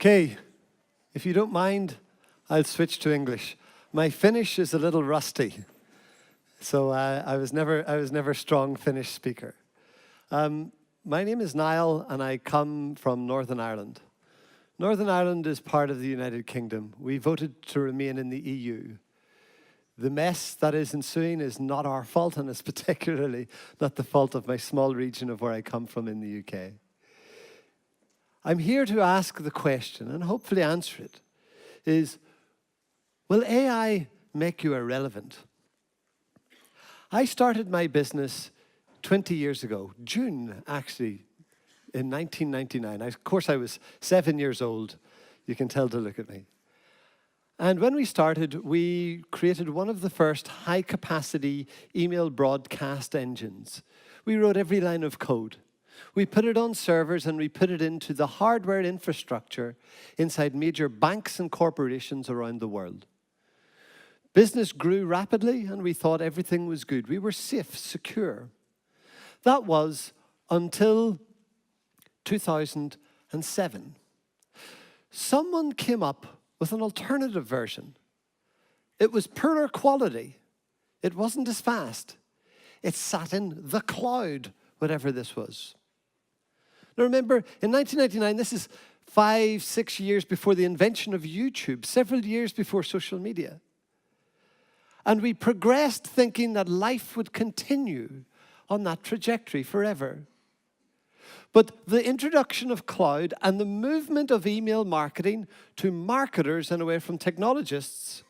Okay, if you don't mind, I'll switch to English. My Finnish is a little rusty, so I was never a strong Finnish speaker. My name is Niall, and I come from Northern Ireland. Northern Ireland is part of the United Kingdom. We voted to remain in the EU. The mess that is ensuing is not our fault, and it's particularly not the fault of my small region of where I come from in the UK. I'm here to ask the question, and hopefully answer it, is, will AI make you irrelevant? I started my business 20 years ago, June, actually, in 1999. Of course, I was 7 years old. You can tell to look at me. And when we started, we created one of the first high-capacity email broadcast engines. We wrote every line of code. We put it on servers, and we put it into the hardware infrastructure inside major banks and corporations around the world. Business grew rapidly, and we thought everything was good. We were safe, secure. That was until 2007. Someone came up with an alternative version. It was poorer quality. It wasn't as fast. It sat in the cloud, whatever this was. Now remember, in 1999, this is 5, 6 years before the invention of YouTube, several years before social media. And we progressed thinking that life would continue on that trajectory forever. But the introduction of cloud and the movement of email marketing to marketers and away from technologists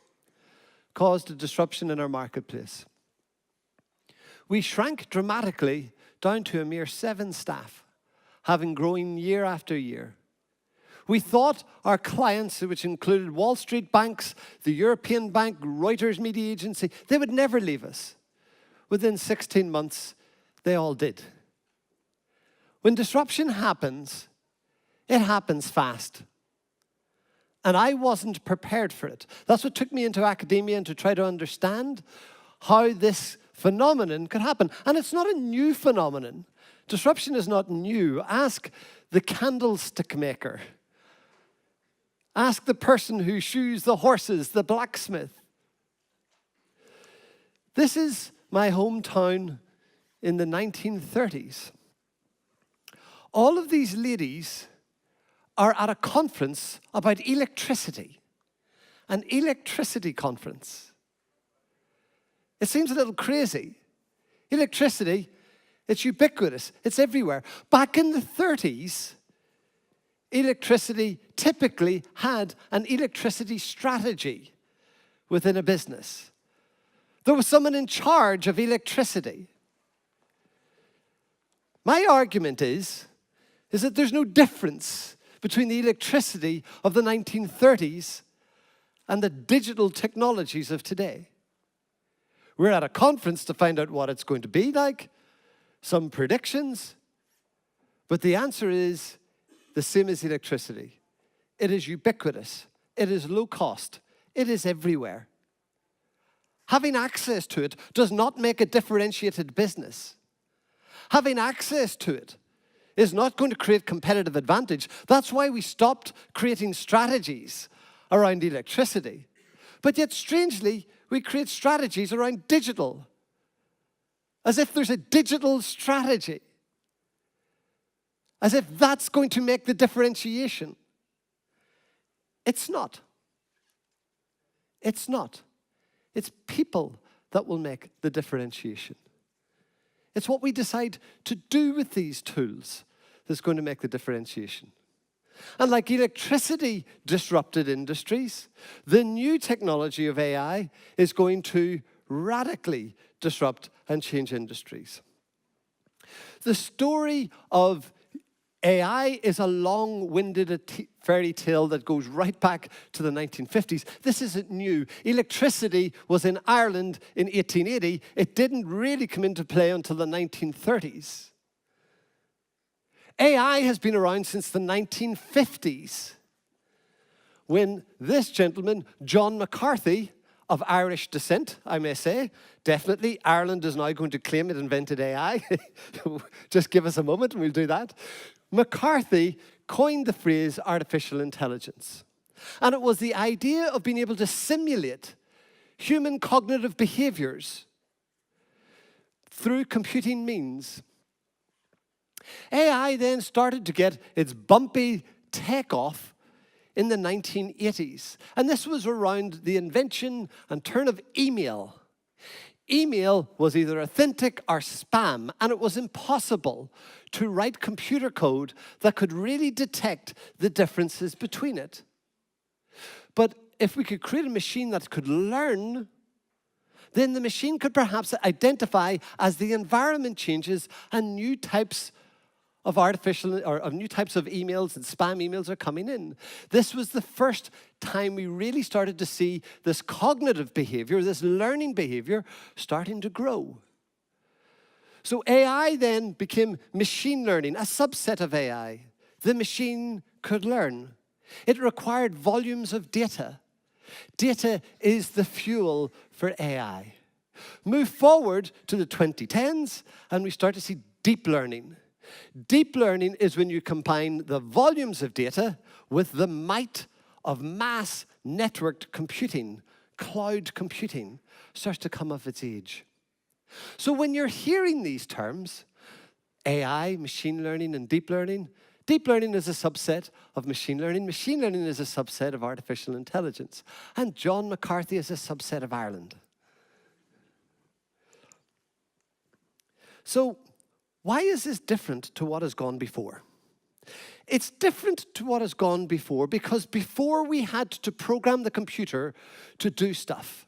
caused a disruption in our marketplace. We shrank dramatically down to a mere 7 staff, having grown year after year. We thought our clients, which included Wall Street banks, the European Bank, Reuters Media Agency, they would never leave us. Within 16 months, they all did. When disruption happens, it happens fast. And I wasn't prepared for it. That's what took me into academia and to try to understand how this phenomenon could happen. And it's not a new phenomenon. Disruption is not new. Ask the candlestick maker. Ask the person who shoes the horses, the blacksmith. This is my hometown in the 1930s. All of these ladies are at a conference about electricity, an electricity conference. It seems a little crazy. Electricity, it's ubiquitous, it's everywhere. Back in the 30s, electricity typically had an electricity strategy within a business. There was someone in charge of electricity. My argument is that there's no difference between the electricity of the 1930s and the digital technologies of today. We're at a conference to find out what it's going to be like, some predictions, but the answer is the same as electricity. It is ubiquitous. It is low cost. It is everywhere. Having access to it does not make a differentiated business. Having access to it is not going to create competitive advantage. That's why we stopped creating strategies around electricity. But yet, strangely, we create strategies around digital, as if there's a digital strategy, as if that's going to make the differentiation. It's not. It's not. It's people that will make the differentiation. It's what we decide to do with these tools that's going to make the differentiation. And like electricity disrupted industries, the new technology of AI is going to radically disrupt and change industries. The story of AI is a long-winded fairy tale that goes right back to the 1950s. This isn't new. Electricity was in Ireland in 1880. It didn't really come into play until the 1930s. AI has been around since the 1950s, when this gentleman, John McCarthy, of Irish descent, I may say. Definitely, Ireland is now going to claim it invented AI. Just give us a moment and we'll do that. McCarthy coined the phrase artificial intelligence. And it was the idea of being able to simulate human cognitive behaviors through computing means. AI then started to get its bumpy takeoff in the 1980s. And this was around the invention and turn of email. Email was either authentic or spam, and it was impossible to write computer code that could really detect the differences between it. But if we could create a machine that could learn, then the machine could perhaps identify as the environment changes and new types of new types of emails and spam emails are coming in. This was the first time we really started to see this cognitive behavior, this learning behavior starting to grow. So AI then became machine learning, a subset of AI. The machine could learn. It required volumes of data. Data is the fuel for AI. Move forward to the 2010s, and we start to see deep learning. Deep learning is when you combine the volumes of data with the might of mass networked computing. Cloud computing starts to come of its age. So when you're hearing these terms, AI, machine learning, and deep learning is a subset of machine learning. Machine learning is a subset of artificial intelligence. And John McCarthy is a subset of Ireland. So why is this different to what has gone before? It's different to what has gone before because before we had to program the computer to do stuff.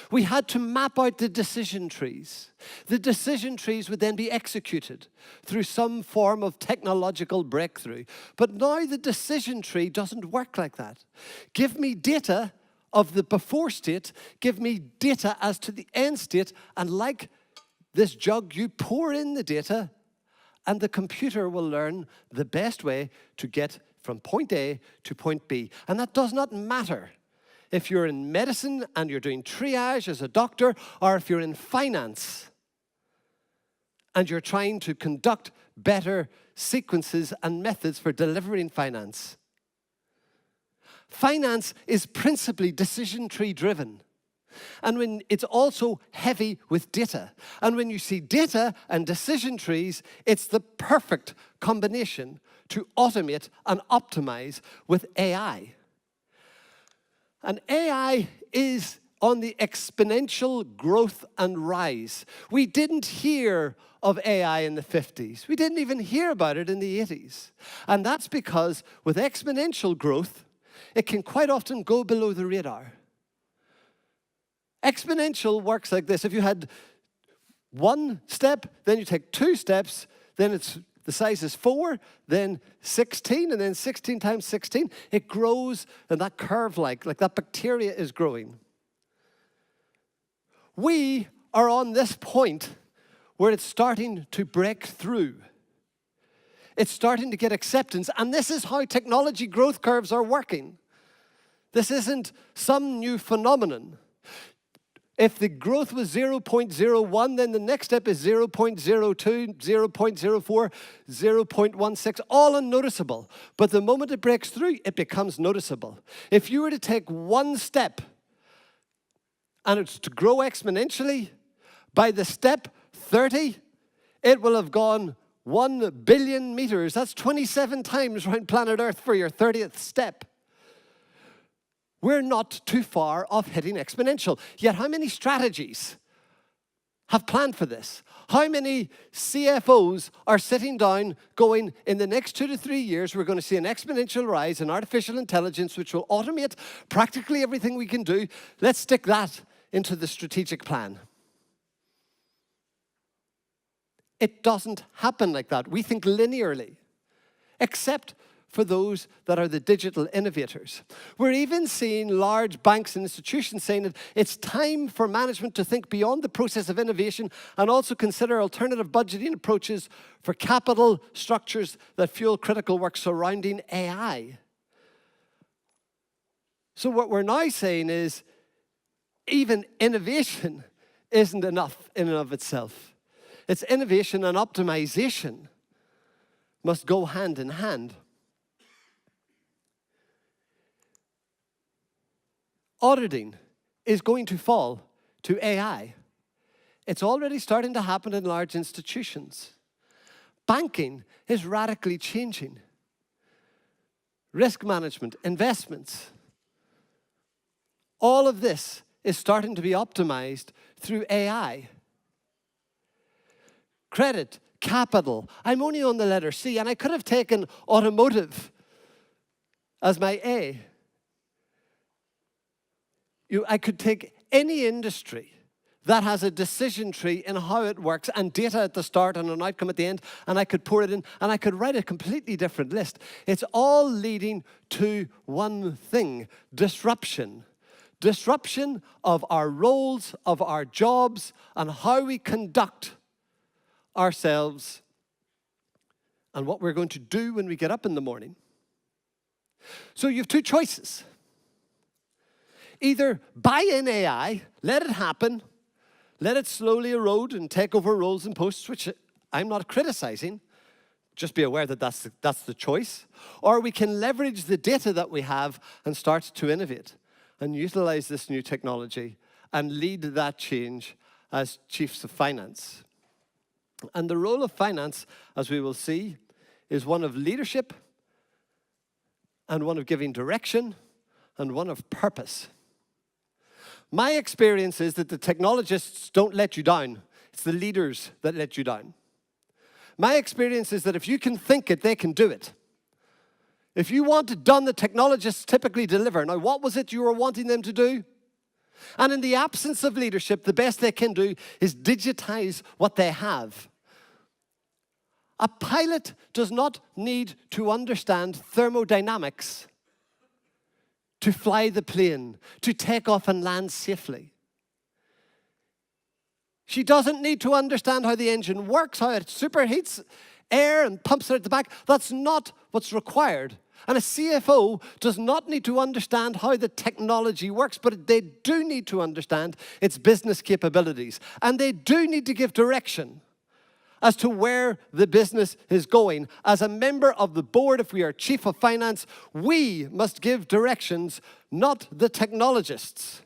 We had to map out the decision trees. The decision trees would then be executed through some form of technological breakthrough. But now the decision tree doesn't work like that. Give me data of the before state, give me data as to the end state, and like this jug, you pour in the data, and the computer will learn the best way to get from point A to point B. And that does not matter if you're in medicine and you're doing triage as a doctor, or if you're in finance and you're trying to conduct better sequences and methods for delivering finance. Finance is principally decision tree driven. And when it's also heavy with data. And when you see data and decision trees, it's the perfect combination to automate and optimize with AI. And AI is on the exponential growth and rise. We didn't hear of AI in the 50s. We didn't even hear about it in the 80s. And that's because with exponential growth, it can quite often go below the radar. Exponential works like this. If you had one step, then you take 2 steps, then the size is 4, then 16, and then 16 times 16. It grows, and that curve like that bacteria is growing. We are on this point where it's starting to break through. It's starting to get acceptance, and this is how technology growth curves are working. This isn't some new phenomenon. If the growth was 0.01, then the next step is 0.02, 0.04, 0.16, all unnoticeable. But the moment it breaks through, it becomes noticeable. If you were to take one step and it's to grow exponentially, by the step 30, it will have gone 1 billion meters. That's 27 times around planet Earth for your 30th step. We're not too far off hitting exponential. Yet how many strategies have planned for this? How many CFOs are sitting down going, in the next 2 to 3 years, we're going to see an exponential rise in artificial intelligence, which will automate practically everything we can do. Let's stick that into the strategic plan. It doesn't happen like that. We think linearly, except for those that are the digital innovators. We're even seeing large banks and institutions saying that it's time for management to think beyond the process of innovation and also consider alternative budgeting approaches for capital structures that fuel critical work surrounding AI. So what we're now saying is even innovation isn't enough in and of itself. It's innovation and optimization must go hand in hand. Auditing is going to fall to AI. It's already starting to happen in large institutions. Banking is radically changing. Risk management, investments, all of this is starting to be optimized through AI. Credit, capital. I'm only on the letter C, and I could have taken automotive as my A. I could take any industry that has a decision tree in how it works and data at the start and an outcome at the end, and I could pour it in, and I could write a completely different list. It's all leading to one thing: disruption. Disruption of our roles, of our jobs, and how we conduct ourselves and what we're going to do when we get up in the morning. So you have two choices. Either buy in AI, let it happen, let it slowly erode and take over roles and posts, which I'm not criticizing. Just be aware that that's the choice. Or we can leverage the data that we have and start to innovate and utilize this new technology and lead that change as chiefs of finance. And the role of finance, as we will see, is one of leadership and one of giving direction and one of purpose. My experience is that the technologists don't let you down. It's the leaders that let you down. My experience is that if you can think it, they can do it. If you want it done, the technologists typically deliver. Now, what was it you were wanting them to do? And in the absence of leadership, the best they can do is digitize what they have. A pilot does not need to understand thermodynamics to fly the plane, to take off and land safely. She doesn't need to understand how the engine works, how it superheats air and pumps it at the back. That's not what's required. And a CFO does not need to understand how the technology works, but they do need to understand its business capabilities. And they do need to give direction as to where the business is going. As a member of the board, if we are chief of finance, we must give directions, not the technologists.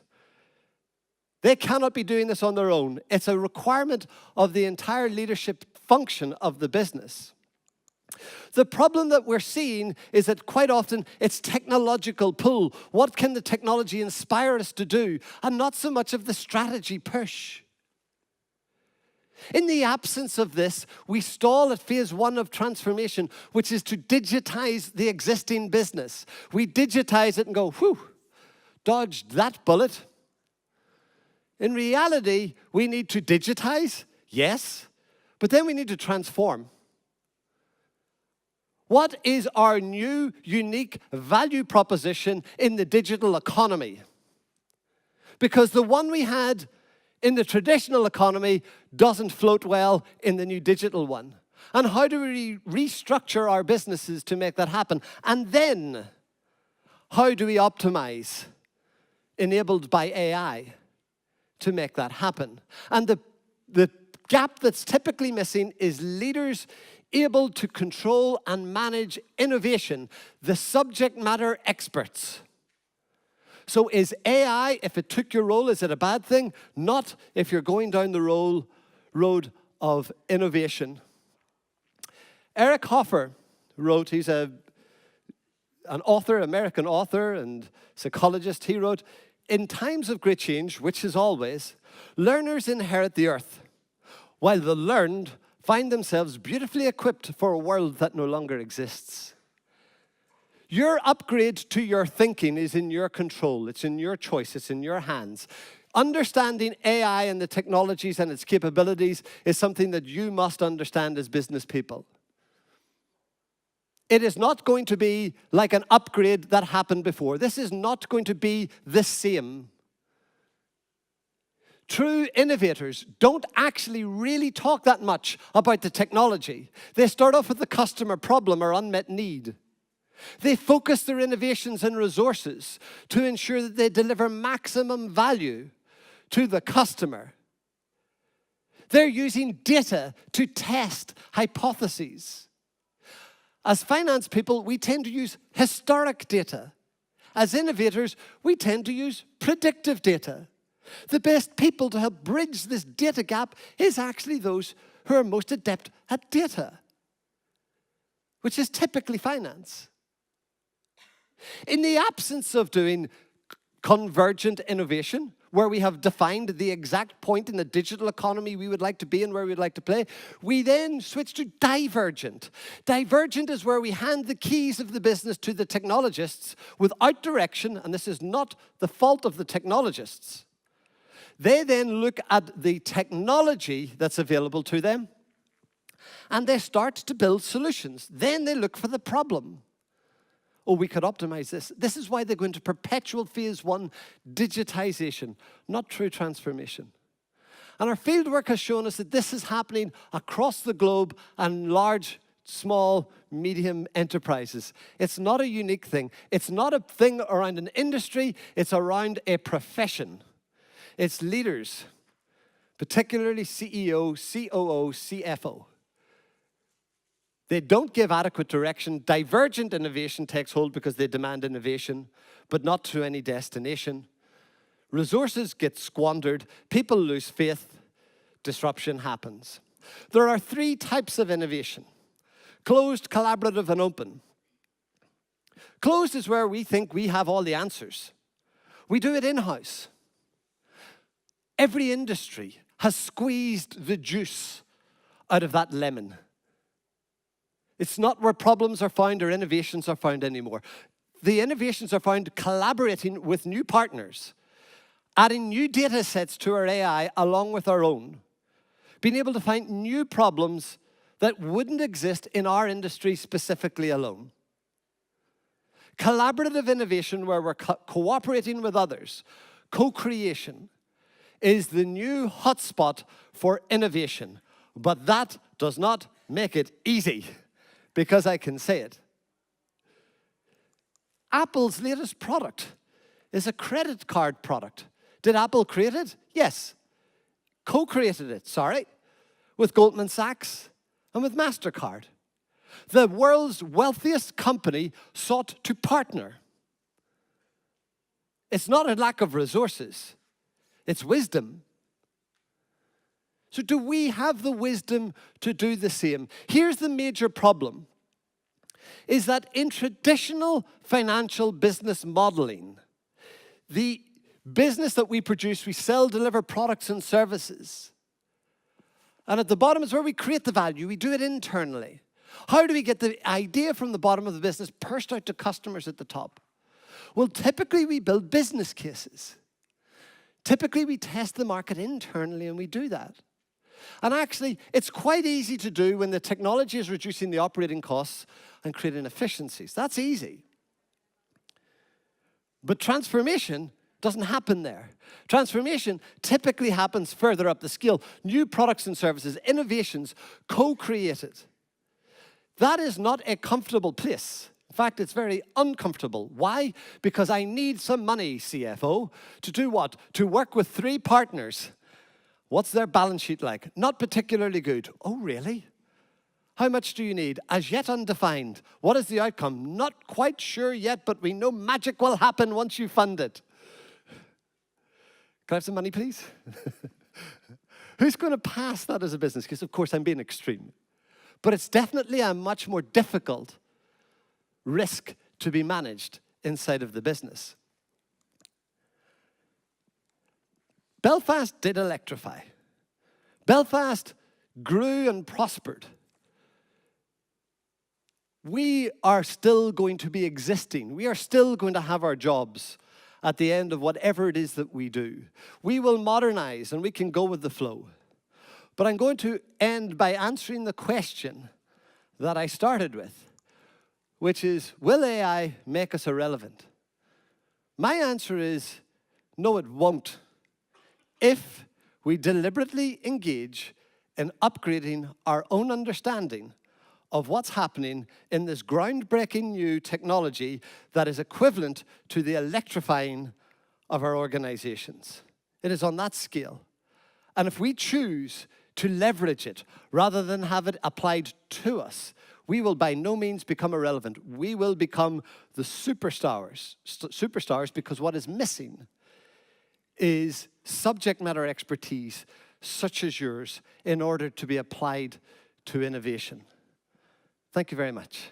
They cannot be doing this on their own. It's a requirement of the entire leadership function of the business. The problem that we're seeing is that quite often it's technological pull. What can the technology inspire us to do? And not so much of the strategy push. In the absence of this, we stall at phase one of transformation, which is to digitize the existing business. We digitize it and go, whew, dodged that bullet. In reality, we need to digitize, yes, but then we need to transform. What is our new, unique value proposition in the digital economy? Because the one we had in the traditional economy doesn't float well in the new digital one. And how do we restructure our businesses to make that happen? And then, how do we optimize, enabled by AI, to make that happen? And the gap that's typically missing is leaders able to control and manage innovation, the subject matter experts. So is AI, if it took your role, is it a bad thing? Not if you're going down the road of innovation. Eric Hoffer wrote, he's an author, American author and psychologist. He wrote, "In times of great change, which is always, learners inherit the earth, while the learned find themselves beautifully equipped for a world that no longer exists." Your upgrade to your thinking is in your control. It's in your choice. It's in your hands. Understanding AI and the technologies and its capabilities is something that you must understand as business people. It is not going to be like an upgrade that happened before. This is not going to be the same. True innovators don't actually really talk that much about the technology. They start off with the customer problem or unmet need. They focus their innovations and resources to ensure that they deliver maximum value to the customer. They're using data to test hypotheses. As finance people, we tend to use historic data. As innovators, we tend to use predictive data. The best people to help bridge this data gap is actually those who are most adept at data, which is typically finance. In the absence of doing convergent innovation, where we have defined the exact point in the digital economy we would like to be and where we'd like to play, we then switch to divergent. Divergent is where we hand the keys of the business to the technologists without direction, and this is not the fault of the technologists. They then look at the technology that's available to them, and they start to build solutions. Then they look for the problem. Oh, we could optimize this. This is why they go into perpetual phase one digitization, not true transformation. And our fieldwork has shown us that this is happening across the globe and large, small, medium enterprises. It's not a unique thing. It's not a thing around an industry. It's around a profession. It's leaders, particularly CEO, COO, CFO. They don't give adequate direction. Divergent innovation takes hold because they demand innovation, but not to any destination. Resources get squandered. People lose faith. Disruption happens. There are three types of innovation: closed, collaborative, and open. Closed is where we think we have all the answers. We do it in-house. Every industry has squeezed the juice out of that lemon. It's not where problems are found or innovations are found anymore. The innovations are found collaborating with new partners, adding new data sets to our AI along with our own, being able to find new problems that wouldn't exist in our industry specifically alone. Collaborative innovation, where we're cooperating with others, co-creation, is the new hotspot for innovation. But that does not make it easy, because I can say it. Apple's latest product is a credit card product. Did Apple create it? Yes. Co-created it, with Goldman Sachs and with MasterCard. The world's wealthiest company sought to partner. It's not a lack of resources. It's wisdom. So do we have the wisdom to do the same? Here's the major problem, is that in traditional financial business modeling, the business that we produce, we sell, deliver products and services. And at the bottom is where we create the value. We do it internally. How do we get the idea from the bottom of the business pushed out to customers at the top? Well, typically we build business cases. Typically we test the market internally, and we do that. And actually, it's quite easy to do when the technology is reducing the operating costs and creating efficiencies. That's easy. But transformation doesn't happen there. Transformation typically happens further up the scale. New products and services, innovations, co-created. That is not a comfortable place. In fact, it's very uncomfortable. Why? Because I need some money, CFO, to do what? To work with 3 partners. What's their balance sheet like? Not particularly good. Oh, really? How much do you need? As yet undefined. What is the outcome? Not quite sure yet, but we know magic will happen once you fund it. Can I have some money, please? Who's going to pass that as a business case? Of course, I'm being extreme. But it's definitely a much more difficult risk to be managed inside of the business. Belfast did electrify. Belfast grew and prospered. We are still going to be existing. We are still going to have our jobs at the end of whatever it is that we do. We will modernize and we can go with the flow. But I'm going to end by answering the question that I started with, which is, will AI make us irrelevant? My answer is, no, it won't. If we deliberately engage in upgrading our own understanding of what's happening in this groundbreaking new technology that is equivalent to the electrifying of our organizations. It is on that scale. And if we choose to leverage it rather than have it applied to us, we will by no means become irrelevant. We will become the superstars because what is missing is subject matter expertise such as yours in order to be applied to innovation. Thank you very much.